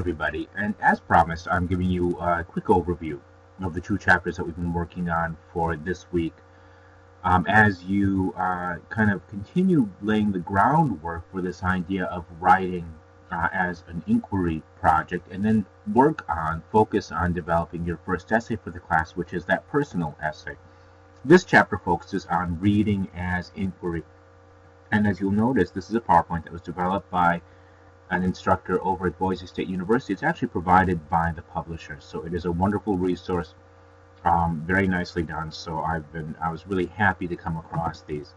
Everybody, and as promised, I'm giving you a quick overview of the two chapters that we've been working on for this week. As you kind of continue laying the groundwork for this idea of writing as an inquiry project, and then focus on developing your first essay for the class, which is that personal essay. This chapter focuses on reading as inquiry. And as you'll notice, this is a PowerPoint that was developed by an instructor over at Boise State University. It's actually provided by the publisher, so it is a wonderful resource, very nicely done. So I was really happy to come across these.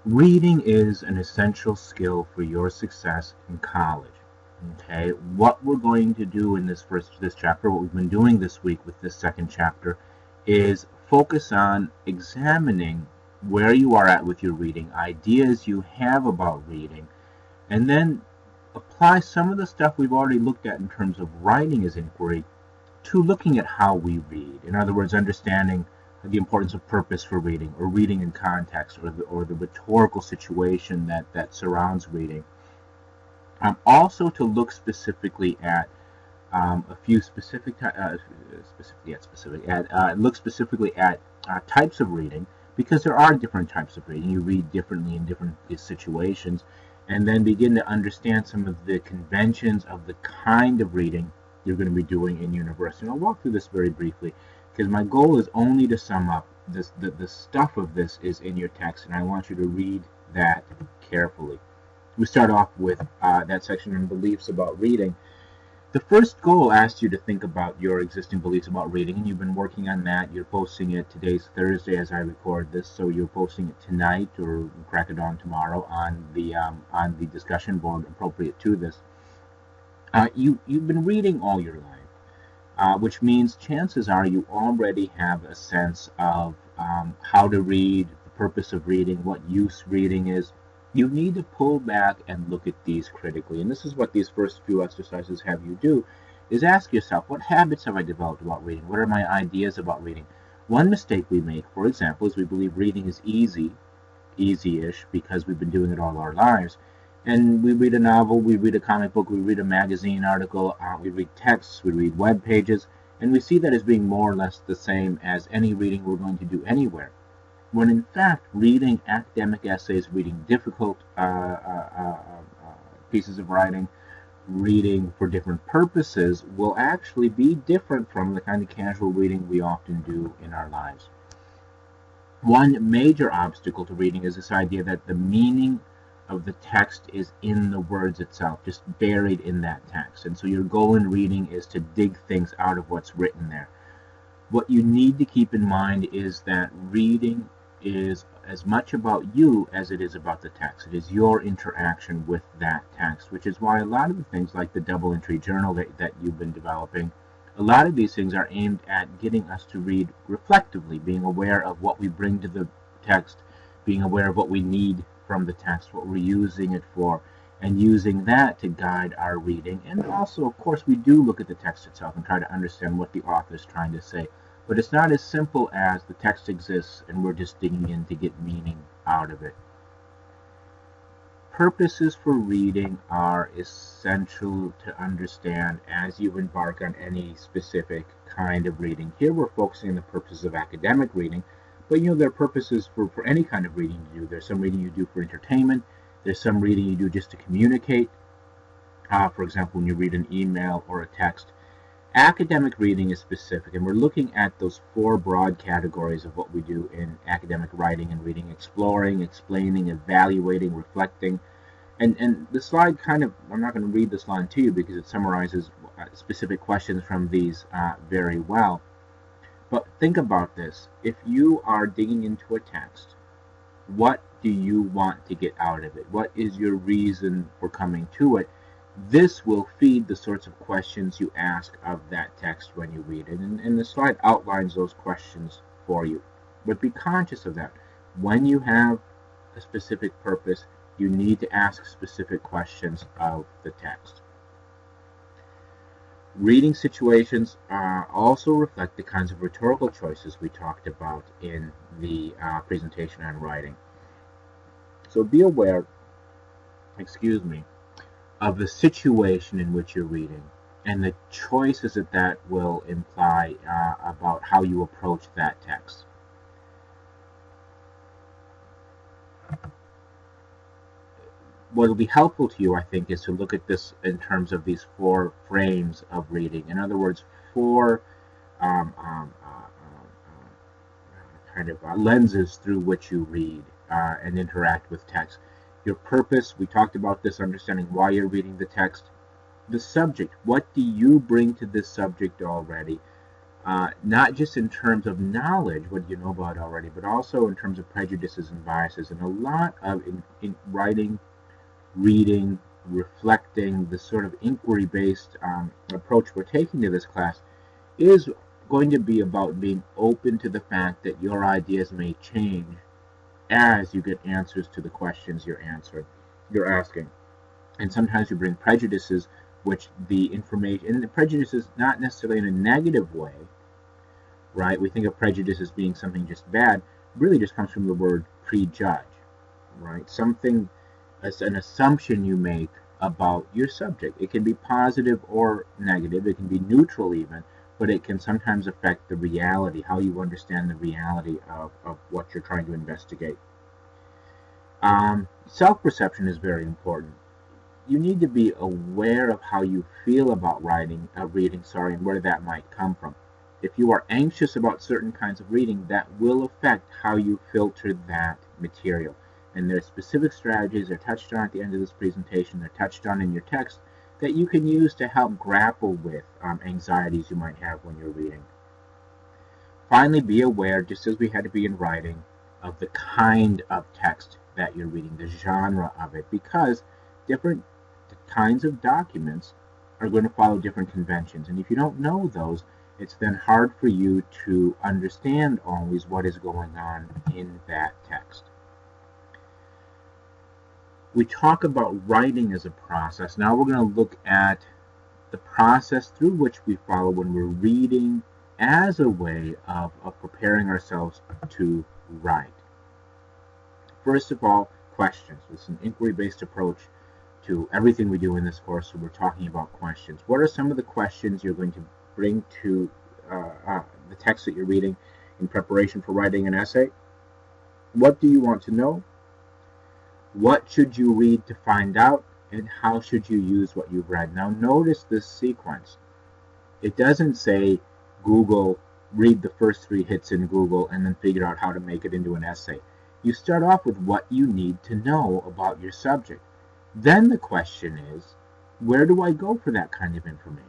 Reading is an essential skill for your success in college. Okay, what we're going to do in this chapter, what we've been doing this week with this second chapter, is focus on examining where you are at with your reading, ideas you have about reading, and then apply some of the stuff we've already looked at in terms of writing as inquiry to looking at how we read. In other words, understanding the importance of purpose for reading, or reading in context, or the rhetorical situation that surrounds reading. Also to look specifically at a few look specifically at types of reading, because there are different types of reading. You read differently in different situations, and then begin to understand some of the conventions of the kind of reading you're going to be doing in university. And I'll walk through this very briefly, because my goal is only to sum up this. The stuff of this is in your text, and I want you to read that carefully. We start off with that section on beliefs about reading. The first goal asks you to think about your existing beliefs about reading, and you've been working on that. You're posting it. Today's Thursday as I record this, so you're posting it tonight or crack it on tomorrow on the discussion board appropriate to this. You've been reading all your life, which means chances are you already have a sense of how to read, the purpose of reading, what use reading is. You need to pull back and look at these critically. And this is what these first few exercises have you do, is ask yourself, what habits have I developed about reading? What are my ideas about reading? One mistake we make, for example, is we believe reading is easy-ish, because we've been doing it all our lives. And we read a novel, we read a comic book, we read a magazine article, we read texts, we read web pages, and we see that as being more or less the same as any reading we're going to do anywhere. When in fact, reading academic essays, reading difficult pieces of writing, reading for different purposes will actually be different from the kind of casual reading we often do in our lives. One major obstacle to reading is this idea that the meaning of the text is in the words itself, just buried in that text. And so your goal in reading is to dig things out of what's written there. What you need to keep in mind is that reading is as much about you as it is about the text. It is your interaction with that text, which is why a lot of the things like the double entry journal that you've been developing, a lot of these things are aimed at getting us to read reflectively, being aware of what we bring to the text, being aware of what we need from the text, what we're using it for, and using that to guide our reading. And also, of course, we do look at the text itself and try to understand what the author is trying to say. But it's not as simple as the text exists and we're just digging in to get meaning out of it. Purposes for reading are essential to understand as you embark on any specific kind of reading. Here we're focusing on the purposes of academic reading, but there are purposes for any kind of reading you do. There's some reading you do for entertainment. There's some reading you do just to communicate. For example, when you read an email or a text. Academic reading is specific, and we're looking at those four broad categories of what we do in academic writing and reading: exploring, explaining, evaluating, reflecting. And the slide I'm not going to read this line to you because it summarizes specific questions from these very well. But think about this. If you are digging into a text, what do you want to get out of it? What is your reason for coming to it? This will feed the sorts of questions you ask of that text when you read it. And the slide outlines those questions for you. But be conscious of that. When you have a specific purpose, you need to ask specific questions of the text. Reading situations also reflect the kinds of rhetorical choices we talked about in the presentation on writing. So be aware, of the situation in which you're reading and the choices that that will imply about how you approach that text. What will be helpful to you, I think, is to look at this in terms of these 4 frames of reading. In other words, 4 um, um, uh, kind of lenses through which you read and interact with text. Your purpose, we talked about this, understanding why you're reading the text. The subject, what do you bring to this subject already? Not just in terms of knowledge, what you know about already, but also in terms of prejudices and biases. And a lot of in writing, reading, reflecting, the sort of inquiry-based approach we're taking to this class is going to be about being open to the fact that your ideas may change as you get answers to the questions you're asking. And sometimes you bring prejudices, which the information, and the prejudice is not necessarily in a negative way, right? We think of prejudice as being something just bad. It really just comes from the word prejudge, right? Something as an assumption you make about your subject. It can be positive or negative. It can be neutral even, but it can sometimes affect the reality, how you understand the reality of what you're trying to investigate. Self-perception is very important. You need to be aware of how you feel about reading, and where that might come from. If you are anxious about certain kinds of reading, that will affect how you filter that material. And there are specific strategies that are touched on at the end of this presentation, they're touched on in your text, that you can use to help grapple with anxieties you might have when you're reading. Finally, be aware, just as we had to be in writing, of the kind of text that you're reading, the genre of it, because different kinds of documents are going to follow different conventions. And if you don't know those, it's then hard for you to understand always what is going on in that text. We talk about writing as a process. Now we're going to look at the process through which we follow when we're reading as a way of preparing ourselves to write. First of all, questions. It's an inquiry-based approach to everything we do in this course, so we're talking about questions. What are some of the questions you're going to bring to the text that you're reading in preparation for writing an essay? What do you want to know? What should you read to find out? And how should you use what you've read? Now notice this sequence. It doesn't say Google, read the first 3 hits in Google, and then figure out how to make it into an essay. You start off with what you need to know about your subject. Then the question is, where do I go for that kind of information?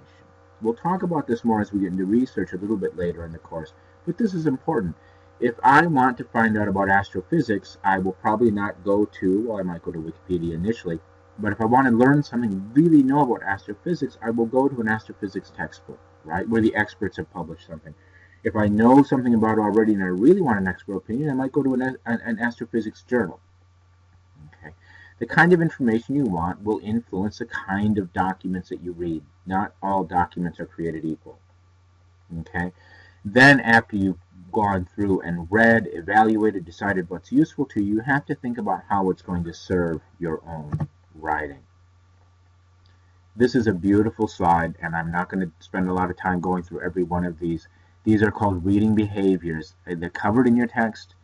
We'll talk about this more as we get into research a little bit later in the course, but this is important. If I want to find out about astrophysics, I will probably not go to, well, I might go to Wikipedia initially, but if I want to learn something, really know about astrophysics, I will go to an astrophysics textbook, right, where the experts have published something. If I know something about it already and I really want an expert opinion, I might go to an astrophysics journal. Okay. The kind of information you want will influence the kind of documents that you read. Not all documents are created equal. Okay. Then after you've gone through and read, evaluated, decided what's useful to you, you have to think about how it's going to serve your own writing. This is a beautiful slide, and I'm not going to spend a lot of time going through every one of these. These are called reading behaviors. They're covered in your text,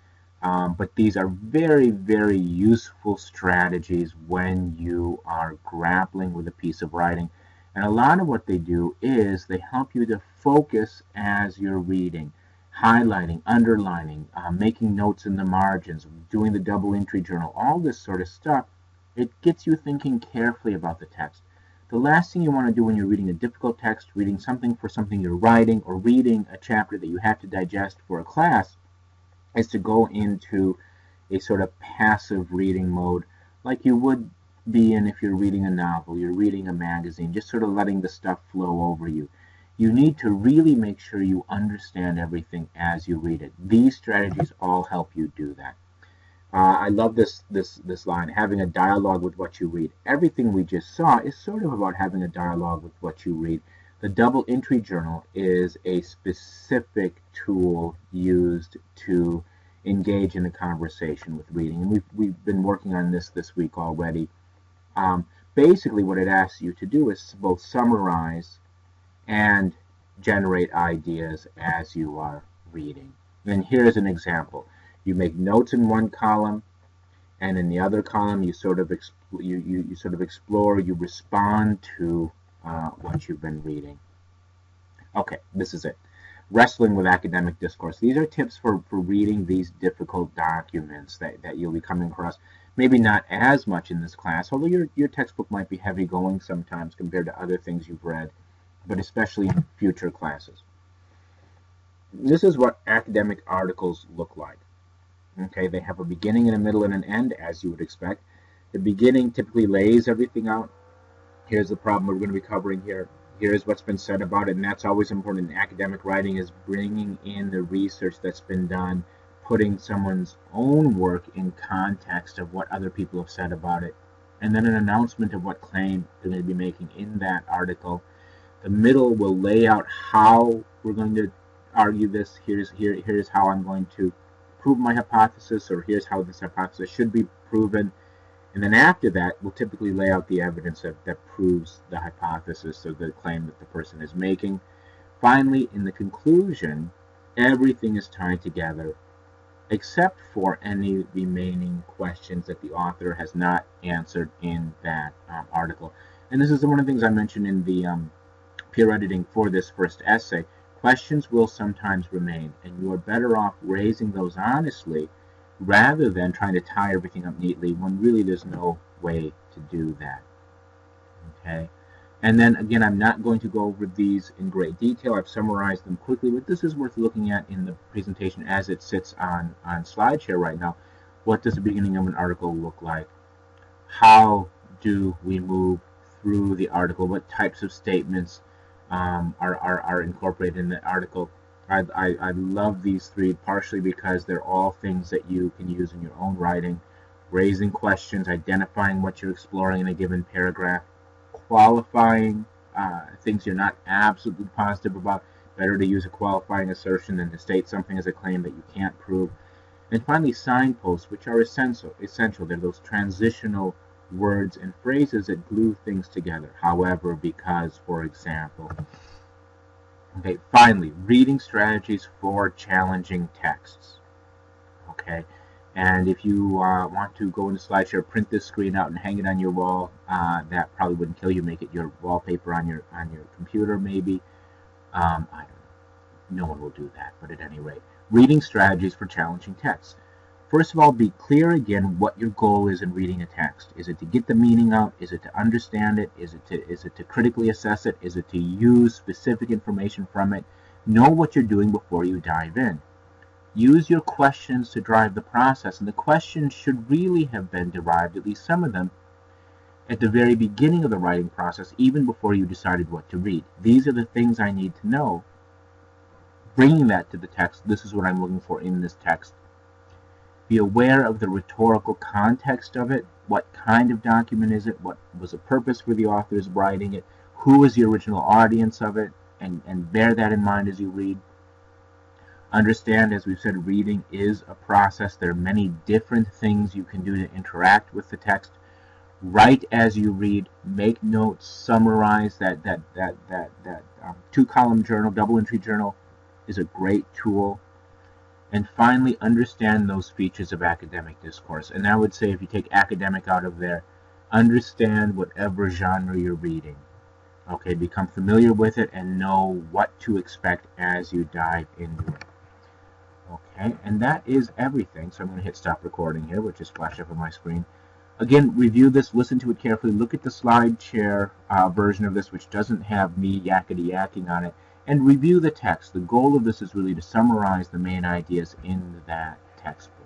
but these are very, very useful strategies when you are grappling with a piece of writing. And a lot of what they do is they help you to focus as you're reading, highlighting, underlining, making notes in the margins, doing the double entry journal, all this sort of stuff. It gets you thinking carefully about the text. The last thing you want to do when you're reading a difficult text, reading something for something you're writing, or reading a chapter that you have to digest for a class, is to go into a sort of passive reading mode like you would be in if you're reading a novel, you're reading a magazine, just sort of letting the stuff flow over you. You need to really make sure you understand everything as you read it. These strategies all help you do that. I love this line, having a dialogue with what you read. Everything we just saw is sort of about having a dialogue with what you read. The double entry journal is a specific tool used to engage in a conversation with reading. And we've been working on this week already. basically what it asks you to do is both summarize and generate ideas as you are reading. And here's an example. You make notes in one column, and in the other column you sort of explore, you respond to what you've been reading. Okay, this is it. Wrestling with academic discourse. These are tips for reading these difficult documents that you'll be coming across. Maybe not as much in this class, although your textbook might be heavy going sometimes compared to other things you've read, but especially in future classes. This is what academic articles look like. Okay, they have a beginning and a middle and an end, as you would expect. The beginning typically lays everything out. Here's the problem we're going to be covering here. Here's what's been said about it, and that's always important in academic writing, is bringing in the research that's been done, putting someone's own work in context of what other people have said about it, and then an announcement of what claim they're going to be making in that article. The middle will lay out how we're going to argue this. Here's how I'm going to prove my hypothesis, or here's how this hypothesis should be proven. And then after that, we'll typically lay out the evidence that proves the hypothesis or the claim that the person is making. Finally, in the conclusion, everything is tied together except for any remaining questions that the author has not answered in that article. And this is one of the things I mentioned in the peer editing for this first essay. Questions will sometimes remain, and you are better off raising those honestly rather than trying to tie everything up neatly when really there's no way to do that. Okay? And then again, I'm not going to go over these in great detail. I've summarized them quickly, but this is worth looking at in the presentation as it sits on SlideShare right now. What does the beginning of an article look like? How do we move through the article? What types of statements are incorporated in the article? I love these three, partially because they're all things that you can use in your own writing. Raising questions, identifying what you're exploring in a given paragraph, qualifying things you're not absolutely positive about. Better to use a qualifying assertion than to state something as a claim that you can't prove. And finally, signposts, which are essential. They're those transitional words and phrases that glue things together. However, because, for example. Okay, finally, reading strategies for challenging texts. Okay, and if you want to go into SlideShare, print this screen out and hang it on your wall, that probably wouldn't kill you. Make it your wallpaper on your computer, maybe. I don't know. No one will do that, but at any rate, reading strategies for challenging texts. First of all, be clear again what your goal is in reading a text. Is it to get the meaning out? Is it to understand it? Is it to critically assess it? Is it to use specific information from it? Know what you're doing before you dive in. Use your questions to drive the process, and the questions should really have been derived, at least some of them, at the very beginning of the writing process, even before you decided what to read. These are the things I need to know. Bringing that to the text, this is what I'm looking for in this text. Be aware of the rhetorical context of it. What kind of document is it? What was the purpose for the authors writing it? Who was the original audience of it? And bear that in mind as you read. Understand, as we've said, reading is a process. There are many different things you can do to interact with the text. Write as you read. Make notes. Summarize. That 2-column journal, double entry journal, is a great tool. And finally, understand those features of academic discourse. And I would say, if you take academic out of there, understand whatever genre you're reading. Okay, become familiar with it and know what to expect as you dive into it. Okay, and that is everything. So I'm going to hit stop recording here, which is flash up on my screen. Again, review this, listen to it carefully, look at the SlideShare version of this, which doesn't have me yakety-yakking on it, and review the text. The goal of this is really to summarize the main ideas in that textbook.